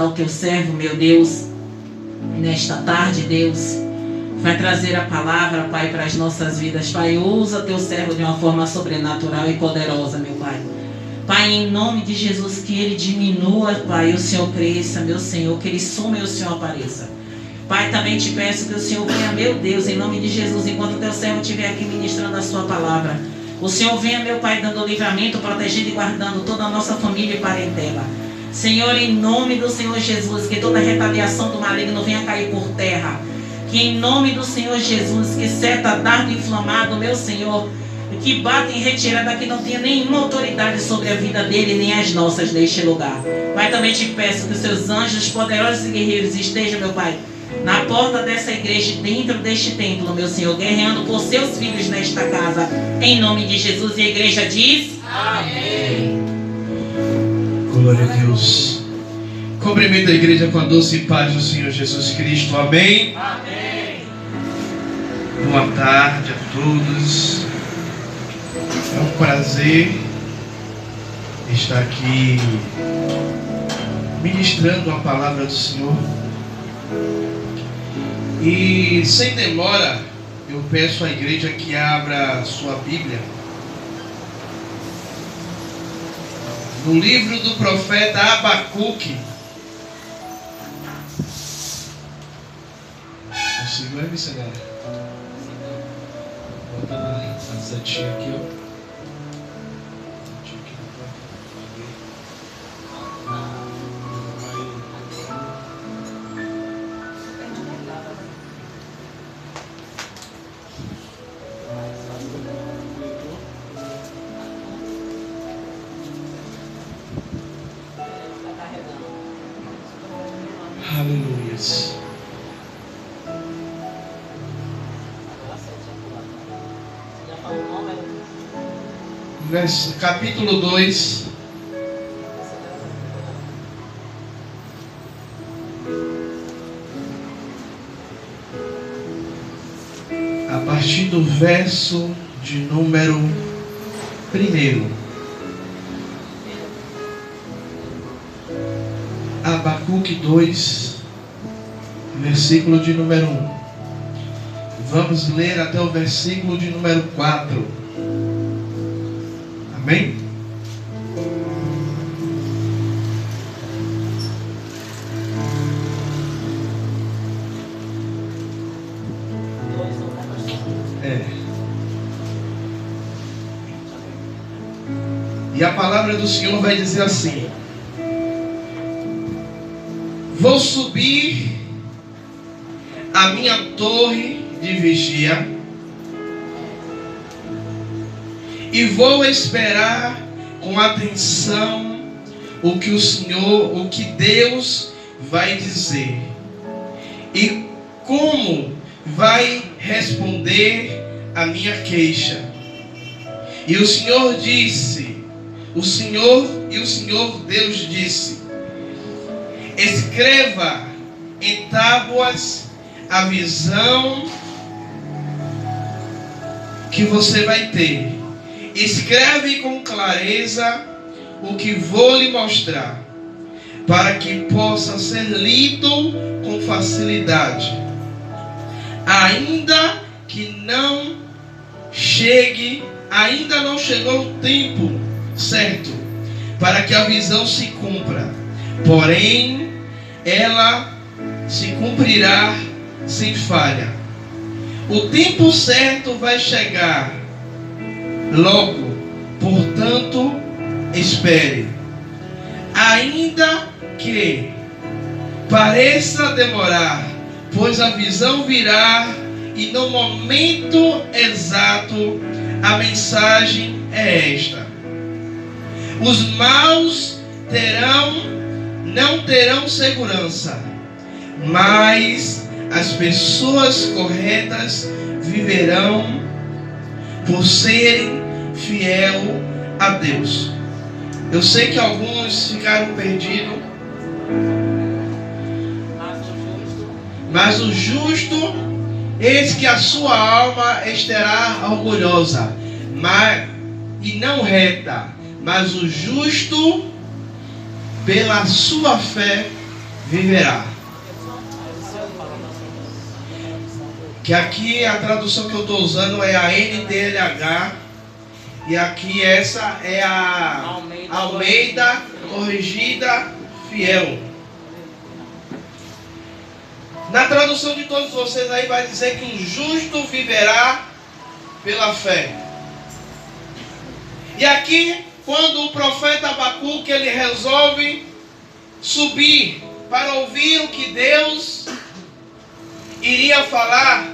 está o teu servo, meu Deus, nesta tarde, Deus. Vai trazer a palavra, Pai, para as nossas vidas. Pai, usa teu servo de uma forma sobrenatural e poderosa, meu Pai. Pai, em nome de Jesus, que ele diminua, Pai, o Senhor cresça, meu Senhor, que ele suma e o Senhor apareça. Pai, também te peço que o Senhor venha, meu Deus, em nome de Jesus, enquanto teu servo estiver aqui ministrando a sua palavra. O Senhor venha, meu Pai, dando livramento, protegendo e guardando toda a nossa família e parentela. Senhor, em nome do Senhor Jesus, que toda retaliação do maligno venha cair por terra. Que em nome do Senhor Jesus, que seta dardo inflamado, meu Senhor, que bata em retirada, que não tenha nenhuma autoridade sobre a vida dele, nem as nossas neste lugar. Pai, também te peço que os seus anjos poderosos e guerreiros estejam, meu Pai, na porta dessa igreja, dentro deste templo, meu Senhor, guerreando por seus filhos nesta casa, em nome de Jesus. E a igreja diz: amém. Glória a Deus. Cumprimento a igreja com a doce paz do Senhor Jesus Cristo. Amém. Amém. Boa tarde a todos. É um prazer estar aqui ministrando a palavra do Senhor. E sem demora, eu peço à igreja que abra sua Bíblia no livro do profeta Abacuque. Segura aí, missionário. Bota na setinha aqui, ó. Aleluias. Capítulo 2. A partir do verso de número 1. Abacuque 2, versículo de número 1. Vamos ler até o versículo de número 4. Amém? E a palavra do Senhor vai dizer assim: vou subir a minha torre de vigia e vou esperar com atenção o que Deus vai dizer e como vai responder a minha queixa. E o Senhor Deus disse: escreva em tábuas a visão que você vai ter. Escreve com clareza o que vou lhe mostrar, para que possa ser lido com facilidade. Ainda não chegou o tempo certo para que a visão se cumpra, porém ela se cumprirá sem falha. O tempo certo vai chegar logo, portanto espere. Ainda que pareça demorar, pois a visão virá, e no momento exato a mensagem é esta: os maus não terão segurança, mas as pessoas corretas viverão por serem fiel a Deus. Eu sei que alguns ficaram perdidos, mas o justo, eis que a sua alma estará orgulhosa, e não reta, mas o justo, pela sua fé, viverá. Que aqui a tradução que eu estou usando é a NTLH. E aqui essa é a Almeida Corrigida Fiel. Na tradução de todos vocês aí vai dizer que o justo viverá pela fé. E aqui, quando o profeta Abacuque ele resolve subir para ouvir o que Deus iria falar,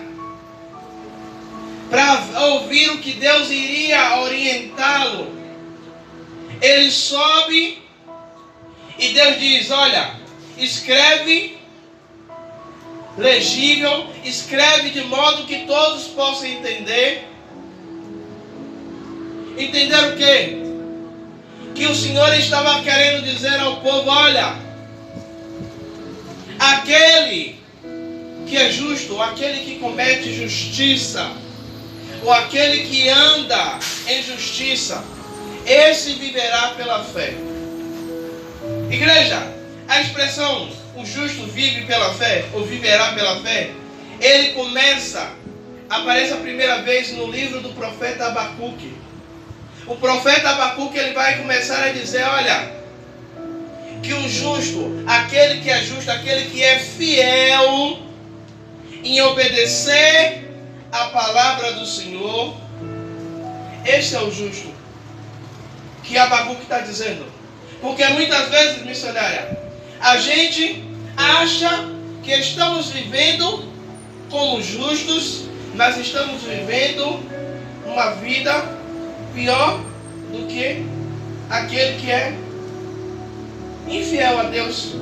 para ouvir o que Deus iria orientá-lo, ele sobe e Deus diz: olha, escreve legível, escreve de modo que todos possam entender. Entender o quê? Que o Senhor estava querendo dizer ao povo: olha, aquele que é justo, aquele que comete justiça, ou aquele que anda em justiça, esse viverá pela fé. Igreja, a expressão o justo vive pela fé, ou viverá pela fé, ele aparece a primeira vez no livro do profeta Abacuque. O profeta Abacuque ele vai começar a dizer: olha, que o justo, aquele que é justo, aquele que é fiel em obedecer a palavra do Senhor, este é o justo que Abacuque está dizendo. Porque muitas vezes, missionária, a gente acha que estamos vivendo como justos, mas estamos vivendo uma vida pior do que aquele que é infiel a Deus.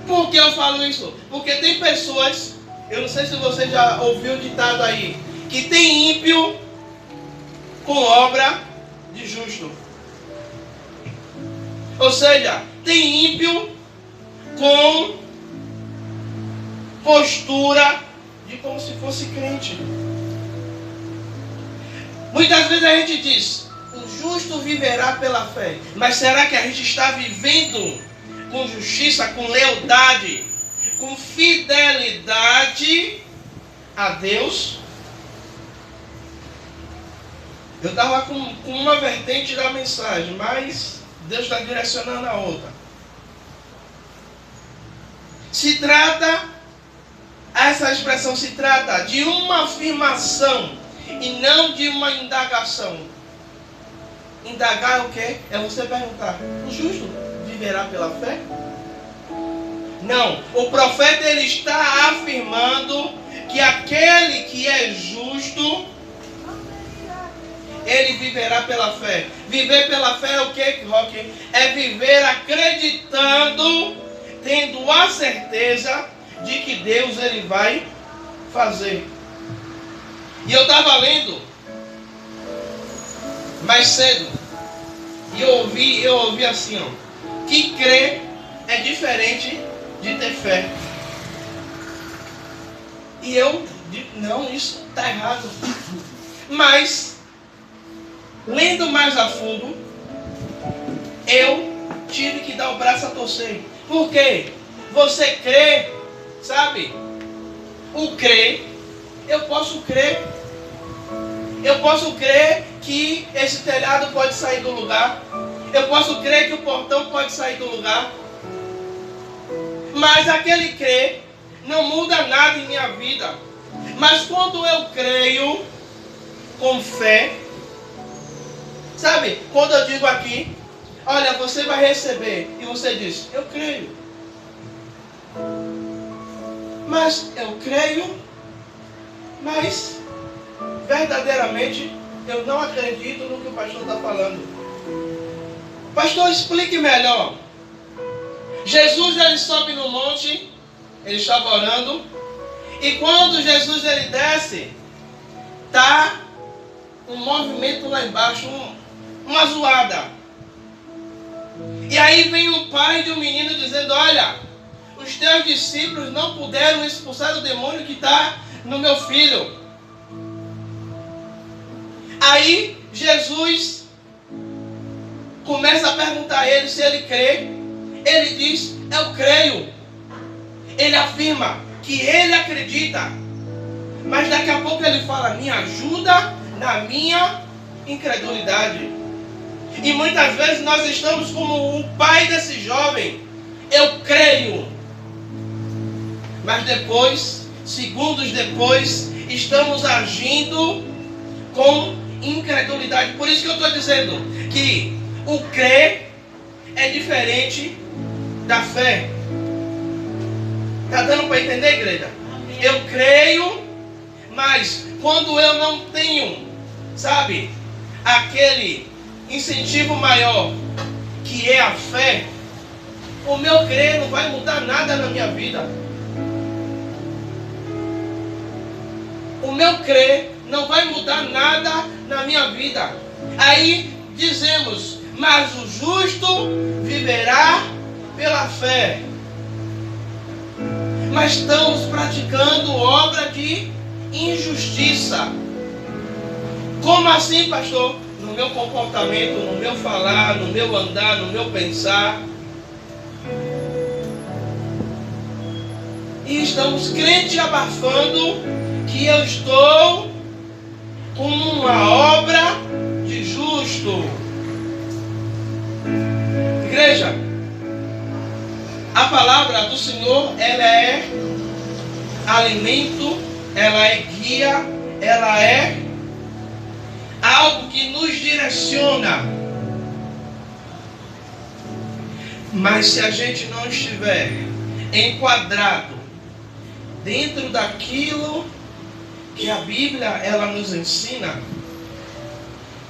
Por que eu falo isso? Porque tem pessoas, eu não sei se você já ouviu o ditado aí, que tem ímpio com obra de justo. Ou seja, tem ímpio com postura de como se fosse crente. Muitas vezes a gente diz: o justo viverá pela fé. Mas será que a gente está vivendo com justiça, com lealdade, com fidelidade a Deus? Eu estava com uma vertente da mensagem, mas Deus está direcionando a outra. Essa expressão se trata de uma afirmação e não de uma indagação. Indagar é o quê? É você perguntar: o justo viverá pela fé? Não, o profeta ele está afirmando que aquele que é justo, ele viverá pela fé. Viver pela fé é o que, Roque? É viver acreditando, tendo a certeza de que Deus ele vai fazer. E eu estava lendo mais cedo e eu ouvi assim, ó, que crer é diferente de ter fé. E eu digo: não, isso está errado. Mas lendo mais a fundo, eu tive que dar o braço a torcer. Por quê? Você crê, sabe? O crer, eu posso crer. Eu posso crer que esse telhado pode sair do lugar. Eu posso crer que o portão pode sair do lugar. Mas aquele crer não muda nada em minha vida. Mas quando eu creio com fé, sabe, quando eu digo aqui: olha, você vai receber, e você diz: eu creio. Mas eu creio, mas verdadeiramente eu não acredito no que o pastor está falando. Pastor, explique melhor. Jesus ele sobe no monte, ele estava orando, e quando Jesus ele desce, tá um movimento lá embaixo, uma zoada. E aí vem o pai de um menino dizendo: olha, os teus discípulos não puderam expulsar o demônio que está no meu filho. Aí Jesus começa a perguntar a ele se ele crê. Ele diz: Eu creio. Ele afirma que ele acredita. Mas daqui a pouco ele fala: me ajuda na minha incredulidade. E muitas vezes nós estamos como o pai desse jovem. Eu creio. Mas depois, segundos depois, estamos agindo com incredulidade. Por isso que eu estou dizendo que o crer é diferente da fé. Está dando para entender, igreja? Eu creio, mas quando eu não tenho, sabe, aquele incentivo maior, que é a fé, o meu crer não vai mudar nada na minha vida. O meu crer não vai mudar nada na minha vida. Aí dizemos: mas o justo viverá pela fé. Mas estamos praticando obra de injustiça. Como assim, pastor? No meu comportamento, no meu falar, no meu andar, no meu pensar. E estamos crente abafando que eu estou com uma obra de justo. Igreja, a palavra do Senhor, ela é alimento, ela é guia, ela é algo que nos direciona. Mas se a gente não estiver enquadrado dentro daquilo que a Bíblia ela nos ensina,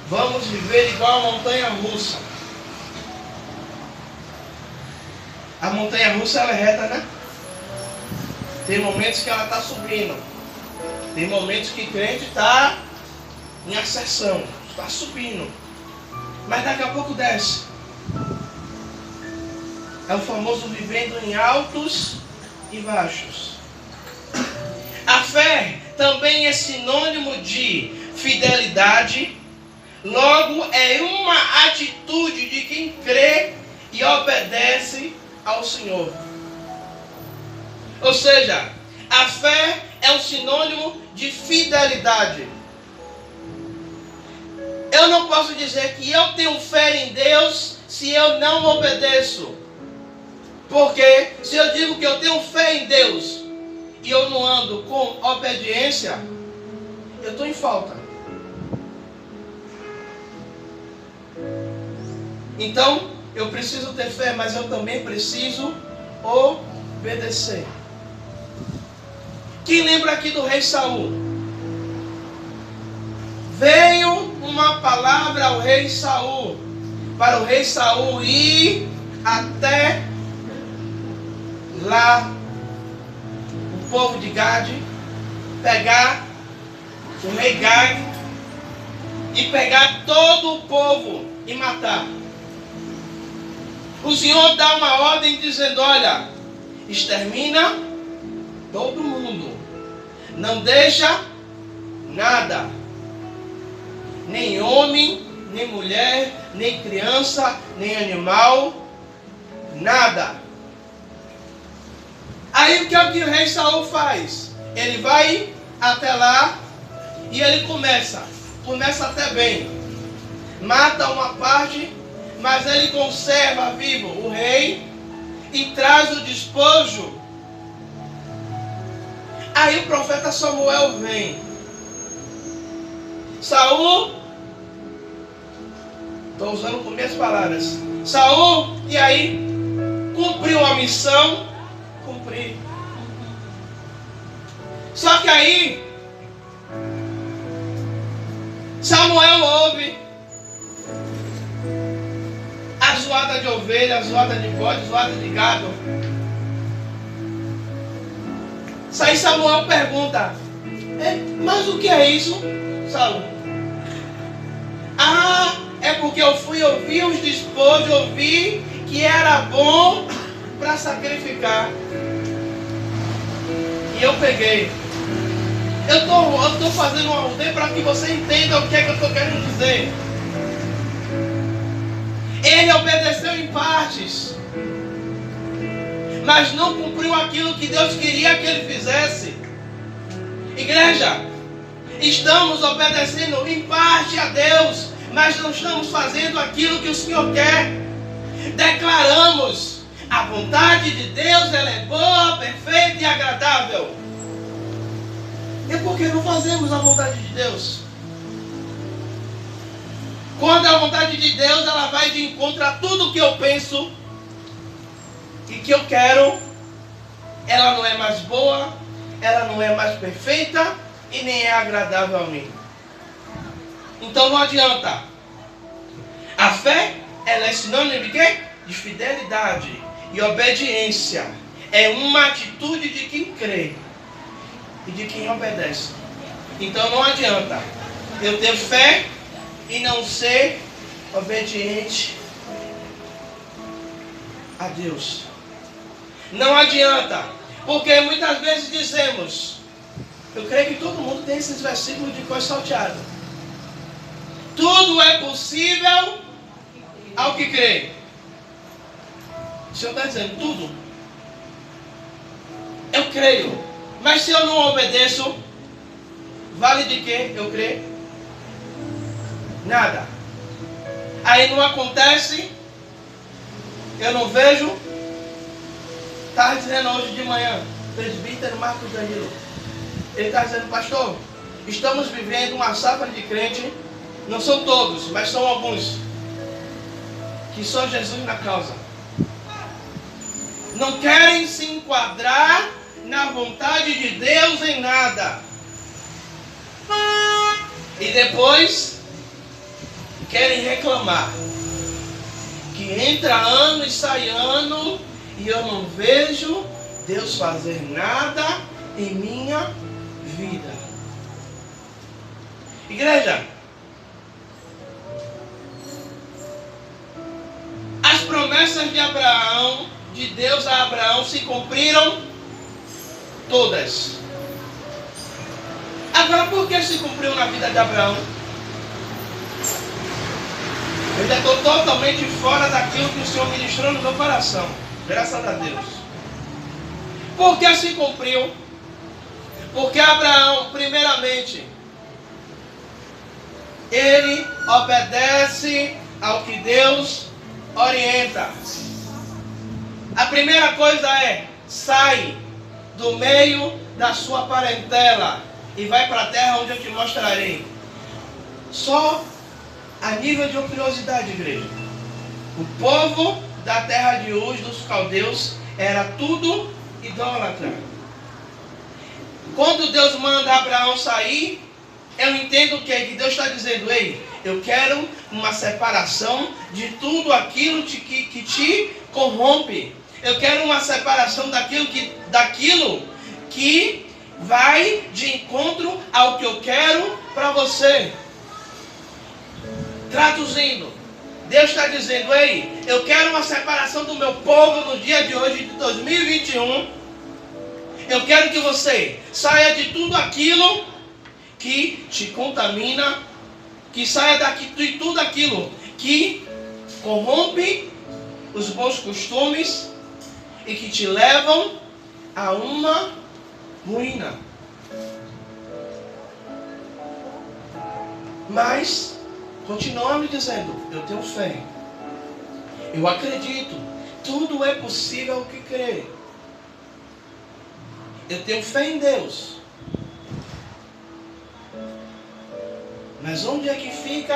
vamos viver igual a montanha russa. A montanha russa ela é reta, né? Tem momentos que ela está subindo. Tem momentos que o crente está em ascensão, está subindo. Mas daqui a pouco desce. É o famoso vivendo em altos e baixos. A fé também é sinônimo de fidelidade. Logo, é uma atitude de quem crê e obedece ao Senhor. Ou seja, a fé é um sinônimo de fidelidade. Eu não posso dizer que eu tenho fé em Deus se eu não obedeço. Porque se eu digo que eu tenho fé em Deus e eu não ando com obediência, eu estou em falta. Então, eu preciso ter fé, mas eu também preciso obedecer. Quem lembra aqui do rei Saul? Veio uma palavra ao rei Saul, para o rei Saul ir até lá, o povo de Gade, pegar o rei Gade e pegar todo o povo e matar. O Senhor dá uma ordem dizendo: olha, extermina todo mundo, não deixa nada, nem homem, nem mulher, nem criança, nem animal, nada. Aí o que é o rei Saul faz? Ele vai até lá e ele começa até bem, mata uma parte, mas ele conserva vivo o rei e traz o despojo. Aí o profeta Samuel vem. Saul, estou usando com minhas palavras. Saul, e aí? Cumpriu a missão? Cumpri. Só que aí Samuel ouve a zoada de ovelha, a zoada de bode, a zoada de gado. Aí Samuel pergunta: mas o que é isso, Saul? Ah, é porque eu fui ouvir os despojos, ouvi que era bom para sacrificar. E eu peguei. Eu estou fazendo um aldeia para que você entenda o que é que eu estou querendo dizer. Ele obedeceu em partes. mas não cumpriu aquilo que Deus queria que ele fizesse. Igreja, estamos obedecendo em parte a Deus, mas não estamos fazendo aquilo que o Senhor quer. Declaramos: a vontade de Deus, ela é boa, perfeita e agradável. E por que não fazemos a vontade de Deus? Quando a vontade de Deus, ela vai de encontro a tudo que eu penso e que eu quero, ela não é mais boa, ela não é mais perfeita e nem é agradável a mim. Então não adianta. A fé, ela é sinônimo de quê? De fidelidade e obediência. É uma atitude de quem crê e de quem obedece. Então não adianta eu ter fé e não ser obediente a Deus. Não adianta, porque muitas vezes dizemos, eu creio que todo mundo tem esses versículos de coisa salteada. Tudo é possível ao que crê. O Senhor está dizendo tudo. Eu creio. Mas se eu não obedeço, vale de quê eu crer? Nada. Aí não acontece, eu não vejo. Estava dizendo hoje de manhã, presbítero Marcos Danilo, ele está dizendo: pastor, estamos vivendo uma safra de crente, não são todos, mas são alguns, que só Jesus na causa. Não querem se enquadrar na vontade de Deus em nada. E depois querem reclamar que entra ano e sai ano e eu não vejo Deus fazer nada em minha vida. Igreja, as promessas de Abraão, de Deus a Abraão, se cumpriram todas. Agora, por que se cumpriu na vida de Abraão? Eu ainda estou totalmente fora daquilo que o Senhor ministrou no meu coração. Graças a Deus. Por que se cumpriu? Porque Abraão, primeiramente, ele obedece ao que Deus orienta. A primeira coisa é: sai do meio da sua parentela e vai para a terra onde eu te mostrarei. Só a nível de curiosidade, igreja, o povo da terra de Uz, dos caldeus, era tudo idólatra. Quando Deus manda Abraão sair, eu entendo que Deus está dizendo: ei, eu quero uma separação de tudo aquilo que te corrompe. Eu quero uma separação daquilo que vai de encontro ao que eu quero para você. Traduzindo, Deus está dizendo: ei, eu quero uma separação do meu povo no dia de hoje, de 2021. Eu quero que você saia de tudo aquilo que te contamina, que saia de tudo aquilo que corrompe os bons costumes e que te levam a uma ruína. Mas continuamos dizendo: eu tenho fé, eu acredito, tudo é possível ao que crê. Eu tenho fé em Deus. Mas onde é que fica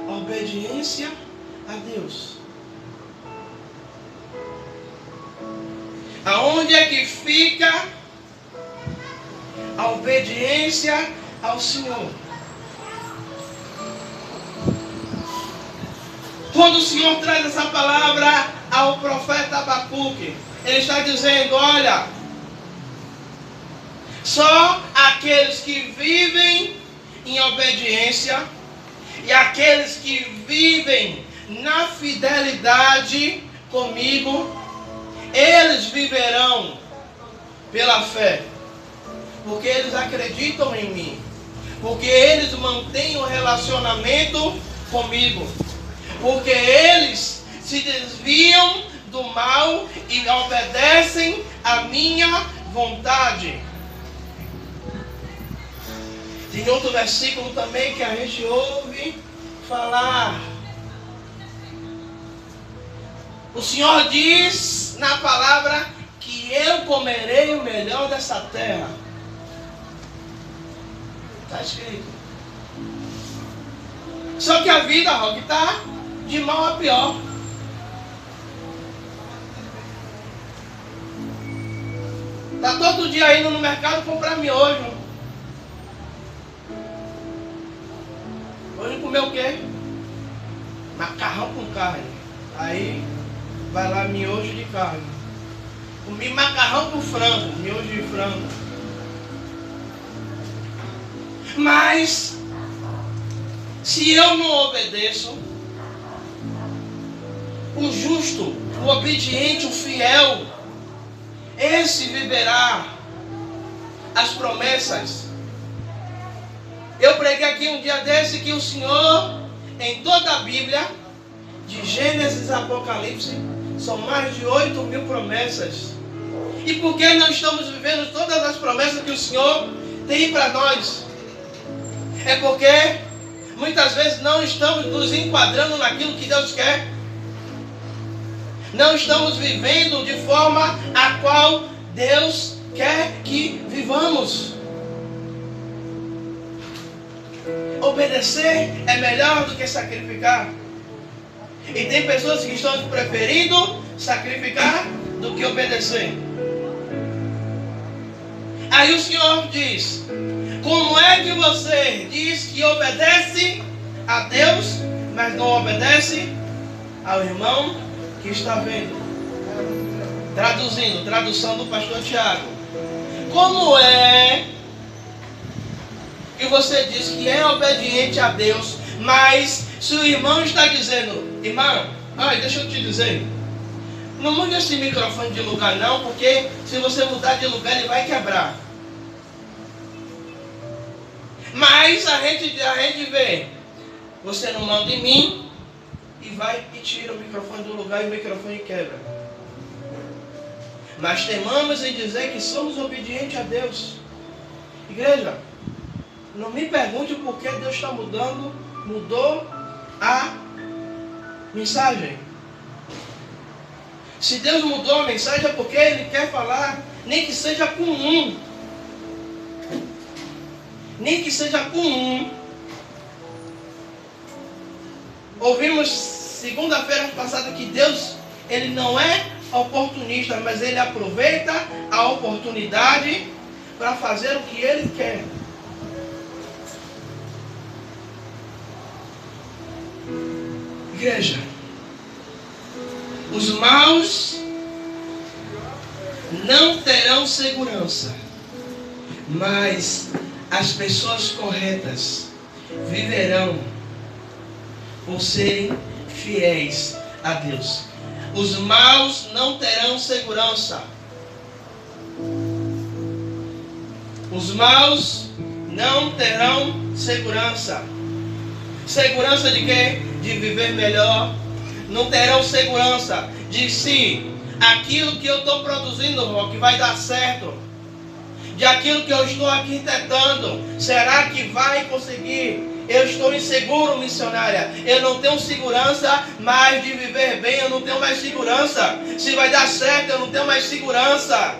a obediência a Deus? Aonde é que fica a obediência ao Senhor? Quando o Senhor traz essa palavra ao profeta Abacuque, ele está dizendo: olha, só aqueles que vivem em obediência e aqueles que vivem na fidelidade comigo, eles viverão pela fé, porque eles acreditam em mim, porque eles mantêm um relacionamento comigo, porque eles se desviam do mal e obedecem à minha vontade. Tem outro versículo também que a gente ouve falar. O Senhor diz na palavra que eu comerei o melhor dessa terra. Está escrito. Só que a vida, Roque, está de mal a pior. Está todo dia indo no mercado comprar miojo. Hoje comeu o quê? Macarrão com carne. Aí vai lá miojo de carne. Comi macarrão com frango, miojo de frango. Mas se eu não obedeço, o justo, o obediente, o fiel, esse viverá as promessas. Eu preguei aqui um dia desse que o Senhor, em toda a Bíblia, de Gênesis a Apocalipse, são mais de 8.000 promessas. E por que não estamos vivendo todas as promessas que o Senhor tem para nós? É porque muitas vezes não estamos nos enquadrando naquilo que Deus quer. Não estamos vivendo de forma a qual Deus quer que vivamos. Obedecer é melhor do que sacrificar. E tem pessoas que estão preferindo sacrificar do que obedecer. Aí o Senhor diz: como é que você diz que obedece a Deus, mas não obedece ao irmão que está vendo? Traduzindo, tradução do pastor Tiago. Como é que você diz que é obediente a Deus, mas se o irmão está dizendo: irmão, deixa eu te dizer, não mude esse microfone de lugar não, porque se você mudar de lugar ele vai quebrar. Mas a gente vê, você não manda em mim, e vai e tira o microfone do lugar e o microfone quebra. Mas temamos em dizer que somos obedientes a Deus. Igreja, não me pergunte por que Deus está mudou a mensagem. Se Deus mudou a mensagem é porque Ele quer falar, nem que seja com um. Nem que seja com um. Ouvimos segunda-feira passada que Deus, Ele não é oportunista, mas Ele aproveita a oportunidade para fazer o que Ele quer. Igreja, os maus não terão segurança, mas as pessoas corretas viverão por serem fiéis a Deus. Os maus não terão segurança. Os maus não terão segurança. Segurança de quê? De viver melhor. Não terão segurança de se aquilo que eu estou produzindo, Roque, vai dar certo. De aquilo que eu estou arquitetando, será que vai conseguir? Eu estou inseguro, missionária. Eu não tenho segurança mais de viver bem. Eu não tenho mais segurança. Se vai dar certo, eu não tenho mais segurança.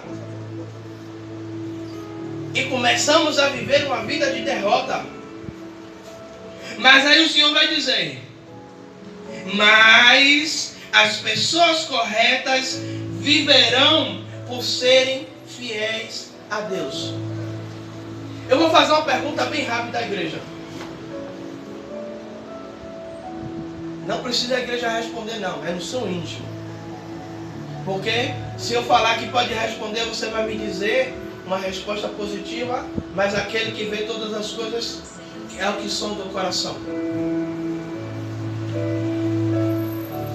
E começamos a viver uma vida de derrota. Mas aí o Senhor vai dizer: mas as pessoas corretas viverão por serem fiéis a Deus. Eu vou fazer uma pergunta bem rápida à igreja. Não precisa a igreja responder não, é no seu íntimo. Porque se eu falar que pode responder, você vai me dizer uma resposta positiva, mas aquele que vê todas as coisas é o que sonda o coração.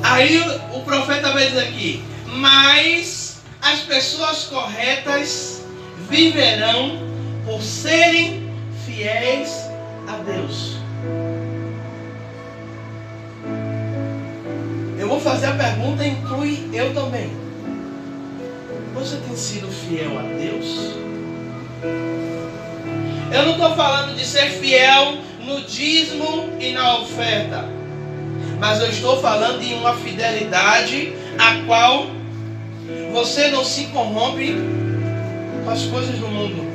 Aí o profeta vai dizer aqui: mas as pessoas corretas viverão por serem fiéis a Deus. Eu vou fazer a pergunta, inclui eu também. Você tem sido fiel a Deus? Eu não estou falando de ser fiel no dízimo e na oferta, mas eu estou falando de uma fidelidade a qual você não se corrompe com as coisas do mundo.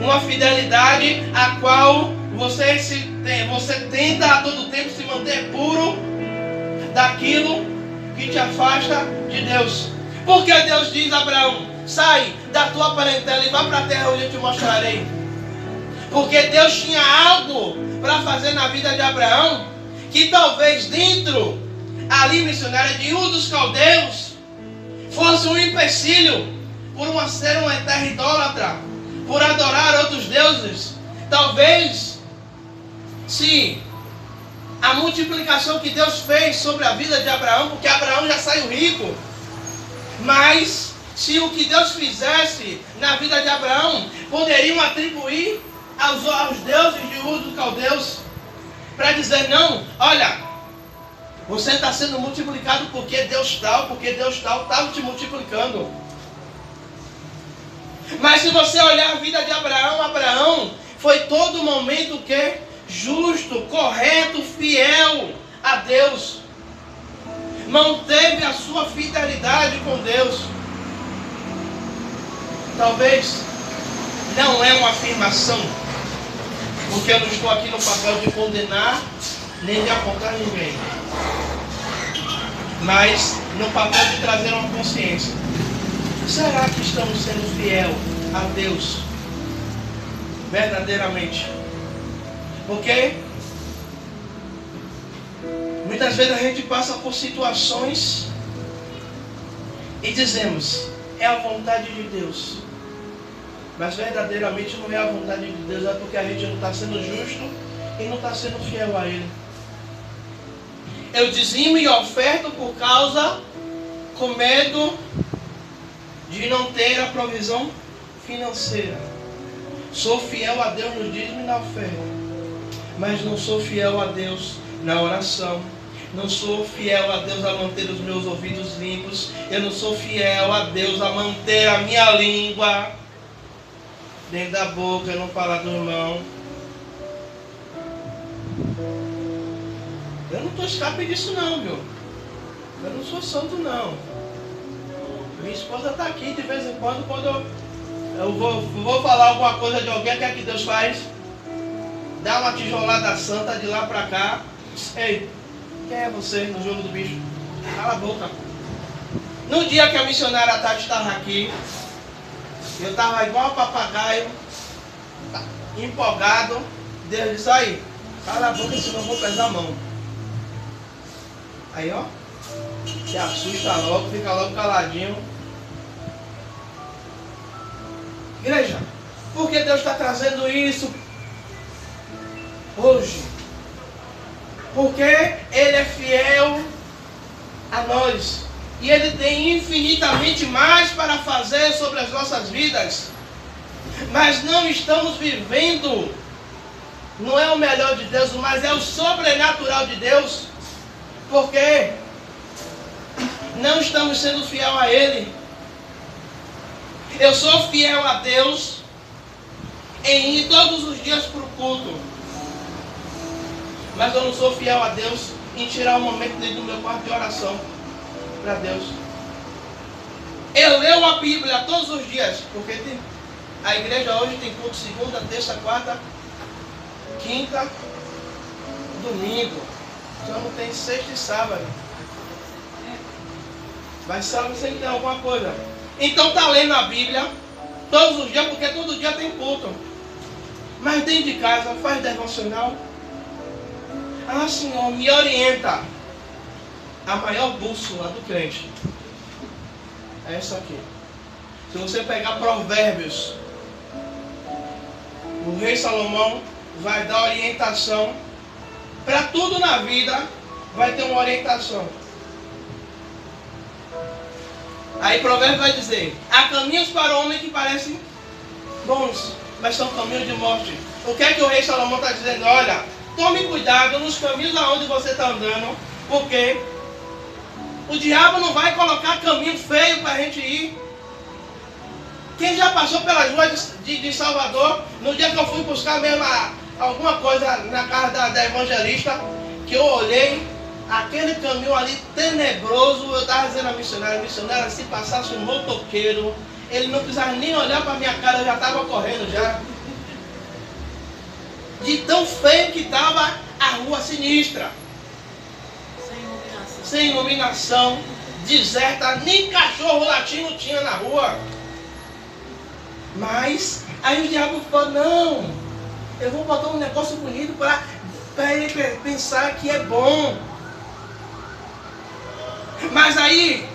Uma fidelidade a qual você tenta a todo tempo se manter puro daquilo que te afasta de Deus. Porque Deus diz a Abraão: sai da tua parentela e vá para a terra onde eu te mostrarei. Porque Deus tinha algo para fazer na vida de Abraão, que talvez dentro ali missionária de Ur dos Caldeus fosse um empecilho por ser uma terra idólatra, por adorar outros deuses. Talvez se a multiplicação que Deus fez sobre a vida de Abraão, porque Abraão já saiu rico, mas se o que Deus fizesse na vida de Abraão poderiam atribuir aos deuses de Ur dos Caldeus, para dizer: não, olha, você está sendo multiplicado porque Deus tal estava te multiplicando. Mas se você olhar a vida de Abraão, Abraão foi todo momento o quê? Justo, correto, fiel a Deus. Manteve a sua fidelidade com Deus. Talvez não é uma afirmação, porque eu não estou aqui no papel de condenar nem de apontar ninguém, mas no papel de trazer uma consciência. Será que estamos sendo fiel a Deus verdadeiramente? Porque muitas vezes a gente passa por situações e dizemos: é a vontade de Deus. Mas verdadeiramente não é a vontade de Deus, é porque a gente não está sendo justo e não está sendo fiel a Ele. Eu dizimo e oferto por causa, com medo de não ter a provisão financeira. Sou fiel a Deus no dízimo e na oferta, mas não sou fiel a Deus na oração. Não sou fiel a Deus a manter os meus ouvidos limpos. Eu não sou fiel a Deus a manter a minha língua dentro da boca, eu não falar do irmão. Eu não estou escape disso não, viu? Eu não sou santo não. Minha esposa está aqui de vez em quando eu vou falar alguma coisa de alguém. O que é que Deus faz? Dá uma tijolada santa de lá para cá. Ei, quem é você no jogo do bicho? Cala a boca. No dia que a missionária Tati estava aqui, eu estava igual um papagaio, empolgado. Deus disse: aí, cala a boca, senão eu vou pesar a mão. Aí, ó, se assusta logo, fica logo caladinho. Igreja, por que Deus está trazendo isso hoje? Porque Ele é fiel a nós. E Ele tem infinitamente mais para fazer sobre as nossas vidas. Mas não estamos vivendo, não é o melhor de Deus, mas é o sobrenatural de Deus. Porque não estamos sendo fiel a Ele. Eu sou fiel a Deus em ir todos os dias para o culto. Mas eu não sou fiel a Deus em tirar um momento dentro do meu quarto de oração para Deus. Eu leio a Bíblia todos os dias, porque a igreja hoje tem culto segunda, terça, quarta, quinta, domingo. Só não tem sexta e sábado. Mas sábado sempre tem alguma coisa. Então está lendo a Bíblia todos os dias, porque todo dia tem culto. Mas dentro de casa faz devocional. Ah, Senhor, me orienta. A maior bússola do crente é essa aqui. Se você pegar Provérbios, o rei Salomão vai dar orientação. Para tudo na vida vai ter uma orientação. Aí Provérbios vai dizer: há caminhos para o homem que parecem bons, mas são caminhos de morte. O que é que o rei Salomão está dizendo? Olha, tome cuidado nos caminhos aonde você está andando, Porque o diabo não vai colocar caminho feio para a gente ir. Quem já passou pelas ruas de Salvador, no dia que eu fui buscar mesmo alguma coisa na casa da evangelista, que eu olhei, aquele caminho ali tenebroso, eu estava dizendo à missionária, se passasse um motoqueiro, ele não precisava nem olhar para a minha cara, eu já estava correndo já. De tão feio que estava a rua sinistra. Sem iluminação, deserta, nem cachorro latino tinha na rua. Mas aí o diabo falou, não, eu vou botar um negócio bonito para ele pensar que é bom. Mas aí,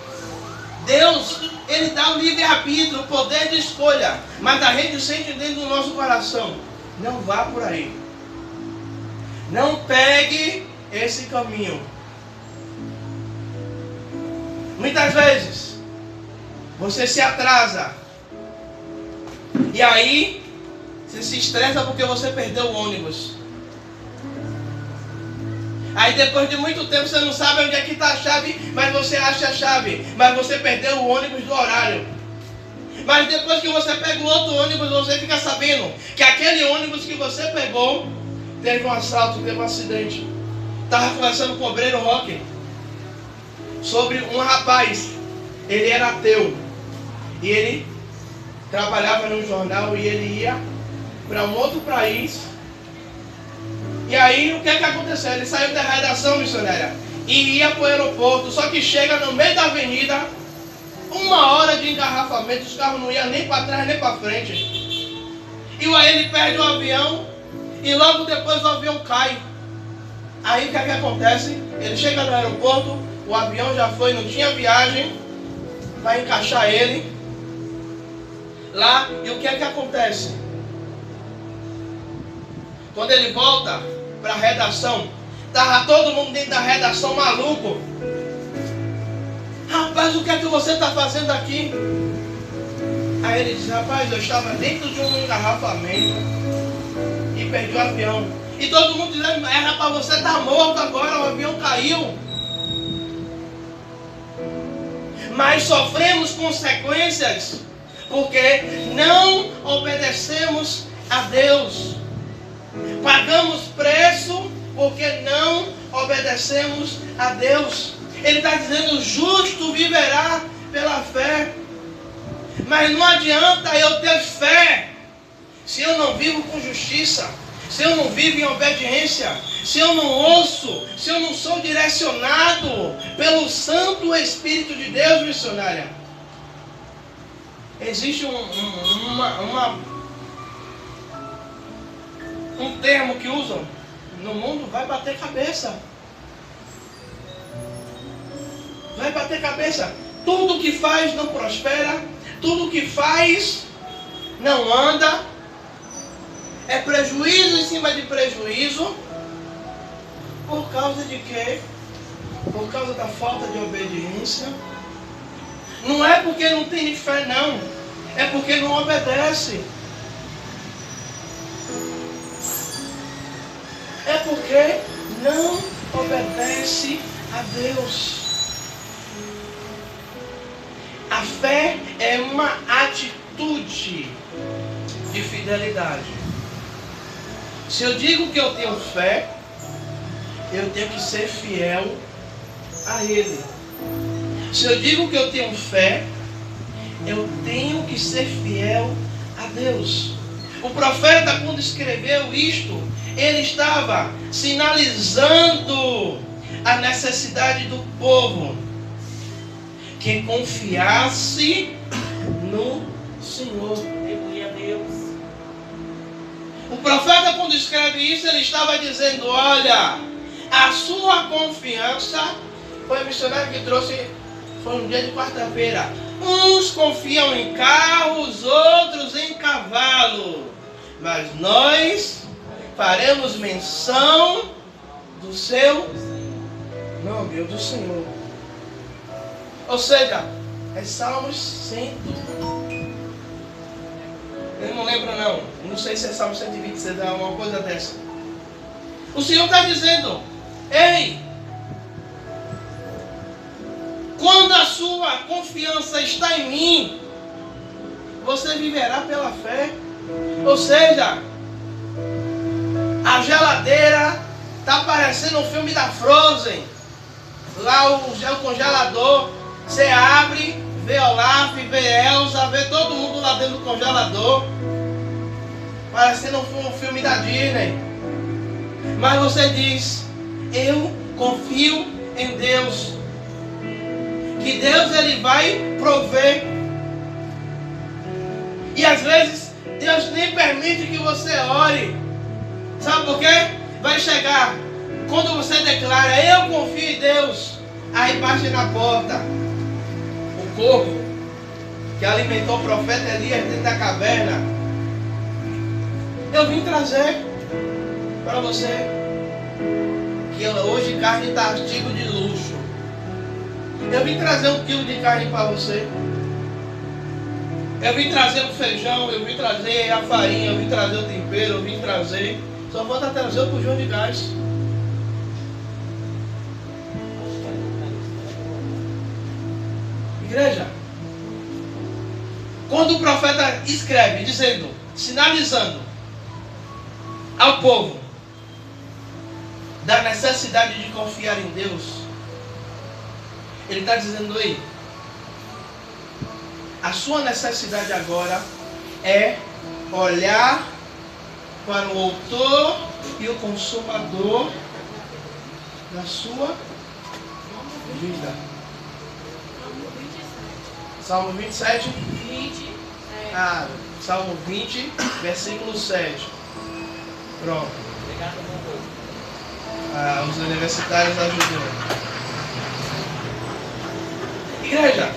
Deus, Ele dá o livre-arbítrio, o poder de escolha. Mas a gente sente dentro do nosso coração, não vá por aí. Não pegue esse caminho. Muitas vezes, você se atrasa. E aí, você se estressa porque você perdeu o ônibus. Aí depois de muito tempo você não sabe onde é que está a chave, mas você acha a chave. Mas você perdeu o ônibus do horário. Mas depois que você pega o outro ônibus, você fica sabendo que aquele ônibus que você pegou teve um assalto, teve um acidente. Estava conversando com o obreiro Roque sobre um rapaz. Ele era ateu. E ele trabalhava num jornal e ele ia para um outro país. E aí o que é que aconteceu? Ele saiu da redação missionária e ia para o aeroporto. Só que chega no meio da avenida, 1 hora de engarrafamento, os carros não iam nem para trás nem para frente. E aí ele perde o avião e logo depois o avião cai. Aí o que é que acontece? Ele chega no aeroporto, o avião já foi, não tinha viagem para encaixar ele lá. E o que é que acontece? Quando ele volta para a redação, estava todo mundo dentro da redação maluco. Rapaz, o que é que você está fazendo aqui? Aí ele diz, rapaz, eu estava dentro de um engarrafamento e perdi o avião. E todo mundo dizendo, rapaz, você está morto agora, o avião caiu. Mas sofremos consequências porque não obedecemos a Deus. Pagamos preço porque não obedecemos a Deus. Ele está dizendo, o justo viverá pela fé. Mas não adianta eu ter fé se eu não vivo com justiça, se eu não vivo em obediência, se eu não ouço, se eu não sou direcionado pelo Santo Espírito de Deus, missionária. Existe um termo que usam no mundo, vai bater cabeça. Vai bater cabeça. Tudo que faz não prospera, tudo que faz não anda. É prejuízo em cima de prejuízo. Por causa de quê? Por causa da falta de obediência. Não é porque não tem fé, não. É porque não obedece. É porque não obedece a Deus. A fé é uma atitude de fidelidade. Se eu digo que eu tenho fé, eu tenho que ser fiel a Ele. Se eu digo que eu tenho fé, eu tenho que ser fiel a Deus. O profeta, quando escreveu isto, ele estava sinalizando a necessidade do povo que confiasse no Senhor. Aleluia, Deus. O profeta, quando escreve isso, ele estava dizendo, olha, a sua confiança, foi o missionário que trouxe, foi um dia de quarta-feira, uns confiam em carros, outros em cavalo, mas nós faremos menção do seu nome, do Senhor. Ou seja, é Salmos 100. Eu não lembro não. Não sei se é Salmo 126, é uma coisa dessa. O Senhor está dizendo, ei, sua confiança está em mim, você viverá pela fé. Ou seja, a geladeira está parecendo um filme da Frozen. Lá o congelador, você abre, vê Olaf, vê Elsa, vê todo mundo lá dentro do congelador, parecendo um filme da Disney. Mas você diz: eu confio em Deus, que Deus ele vai prover. E às vezes Deus nem permite que você ore. Sabe por quê? Vai chegar quando você declara: eu confio em Deus, aí bate na porta o corvo que alimentou o profeta Elias dentro da caverna. Eu vim trazer para você que hoje carne está artigo de luxo. Eu vim trazer 1 quilo de carne para você. Eu vim trazer o feijão, eu vim trazer a farinha, eu vim trazer o tempero, eu vim trazer. Só falta trazer o bujão de gás. Igreja, quando o profeta escreve, dizendo, sinalizando ao povo da necessidade de confiar em Deus, ele está dizendo: ei, a sua necessidade agora é olhar para o autor e o consumador da sua vida. Salmo 27. Salmo 20, versículo 7. Pronto. Os universitários ajudam. Igreja,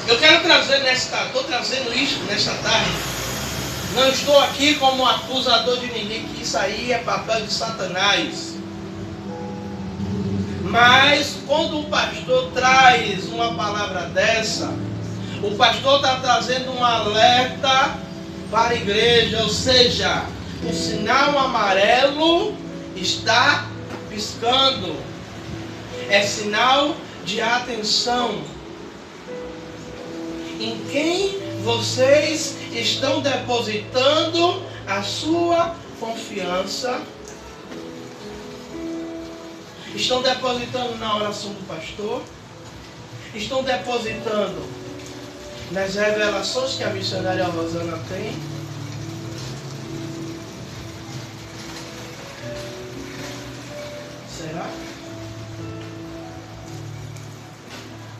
eu quero trazer estou trazendo isso nesta tarde. Não estou aqui como acusador de ninguém, que isso aí é papel de Satanás. Mas quando o pastor traz uma palavra dessa, o pastor está trazendo um alerta para a igreja. Ou seja, o sinal amarelo está piscando. É sinal de atenção. Em quem vocês estão depositando a sua confiança? Estão depositando na oração do pastor? Estão depositando nas revelações que a missionária Rosana tem? Será?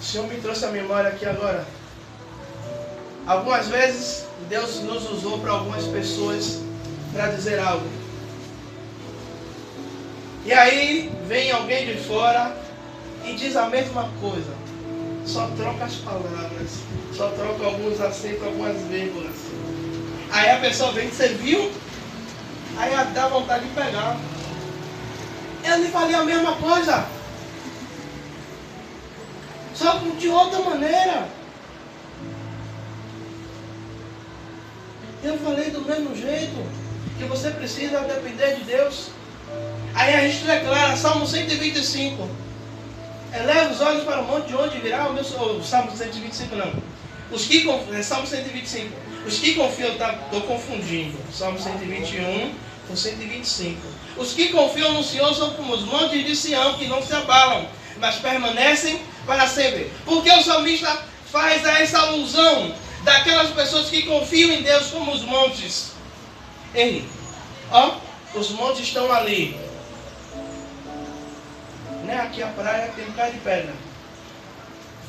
O Senhor me trouxe a memória aqui agora. Algumas vezes Deus nos usou para algumas pessoas para dizer algo. E aí vem alguém de fora e diz a mesma coisa. Só troca as palavras, só troca alguns acentos, algumas vírgulas. Aí a pessoa vem, você viu? Aí dá vontade de pegar. Eu lhe falei a mesma coisa, só de outra maneira. Eu falei do mesmo jeito, que você precisa depender de Deus. Aí a gente declara, Salmo 125. Eleva os olhos para o monte, de onde virá o meu socorro. Salmo 125 não. Salmo 125. Os que confiam, estou confundindo. Salmo 121 com 125. Os que confiam no Senhor são como os montes de Sião, que não se abalam, mas permanecem para sempre. Porque o salmista faz essa alusão daquelas pessoas que confiam em Deus como os montes. Ei, os montes estão ali. Né? Aqui a praia tem um bocado de pedra.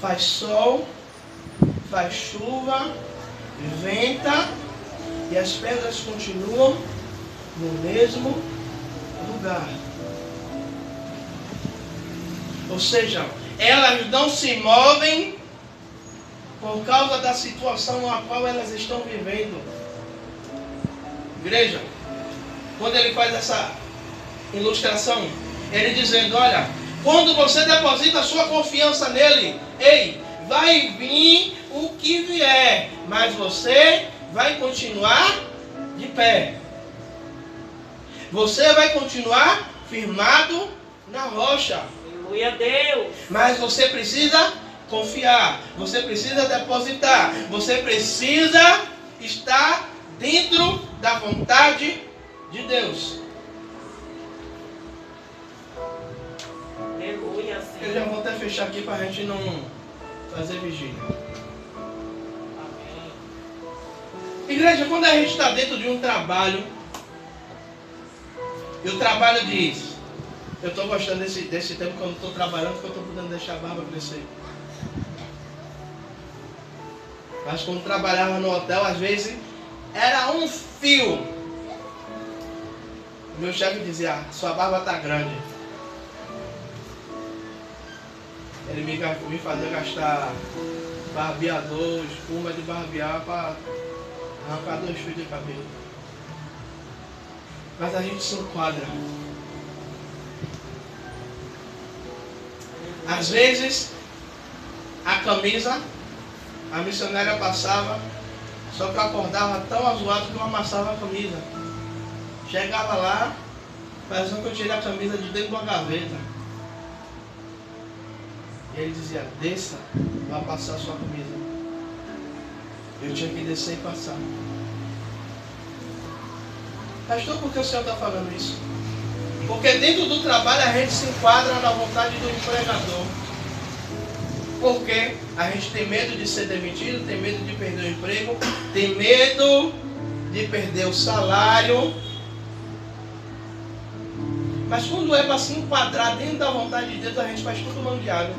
Faz sol, faz chuva, venta, e as pedras continuam no mesmo lugar. Ou seja, elas não se movem por causa da situação na qual elas estão vivendo. Igreja, quando ele faz essa ilustração, ele dizendo, olha, quando você deposita a sua confiança nele, ei, vai vir o que vier, mas você vai continuar de pé. Você vai continuar firmado na rocha. Aleluia a Deus. Mas você precisa confiar. Você precisa depositar. Você precisa estar dentro da vontade de Deus. Aleluia, Eu já vou até fechar aqui para a gente não fazer vigília. Amém. Igreja, quando a gente está dentro de um trabalho, e o trabalho diz: eu estou gostando desse tempo que eu não estou trabalhando, porque eu estou podendo deixar a barba crescer. Mas quando trabalhava no hotel, às vezes era um fio. Meu chefe dizia: sua barba está grande. Ele me fazia gastar barbeador, espuma de barbear para arrancar 2 fios de cabelo. Mas a gente se enquadra. Às vezes, a camisa, a missionária passava, só que eu acordava tão azoado que eu amassava a camisa. Chegava lá, parecia que eu tirei a camisa de dentro de uma gaveta. E ele dizia: desça, vai passar a sua camisa. Eu tinha que descer e passar. Pastor, por que o senhor está falando isso? Porque dentro do trabalho a gente se enquadra na vontade do empregador. Porque a gente tem medo de ser demitido, tem medo de perder o emprego, tem medo de perder o salário. Mas quando é para se enquadrar dentro da vontade de Deus, a gente faz tudo mangueado.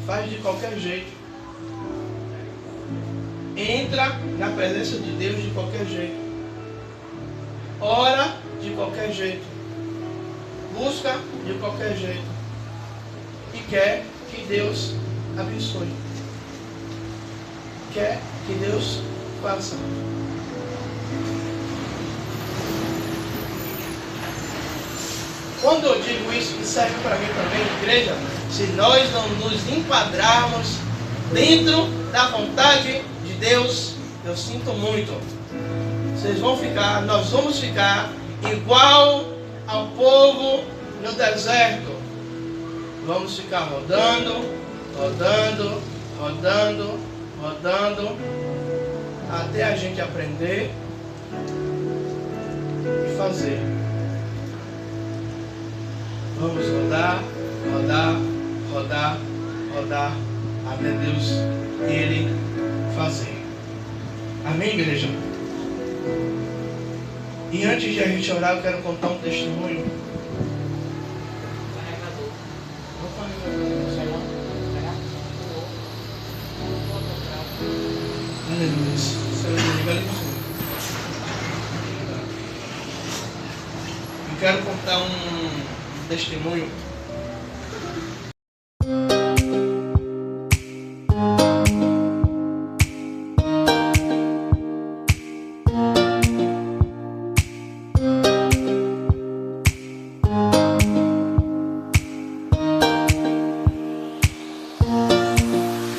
Faz de qualquer jeito. Entra na presença de Deus de qualquer jeito. Ora de qualquer jeito. Busca de qualquer jeito. E quer que Deus abençoe. Quer que Deus faça. Quando eu digo isso, que serve para mim também, igreja, se nós não nos enquadrarmos dentro da vontade de Deus, eu sinto muito. Nós vamos ficar igual ao povo no deserto. Vamos ficar rodando, rodando, rodando, rodando, até a gente aprender e fazer. Vamos rodar, rodar, rodar, rodar, até Deus Ele fazer. Amém, igreja? E antes de a gente orar, eu quero contar um testemunho. Aleluia. Eu quero contar um testemunho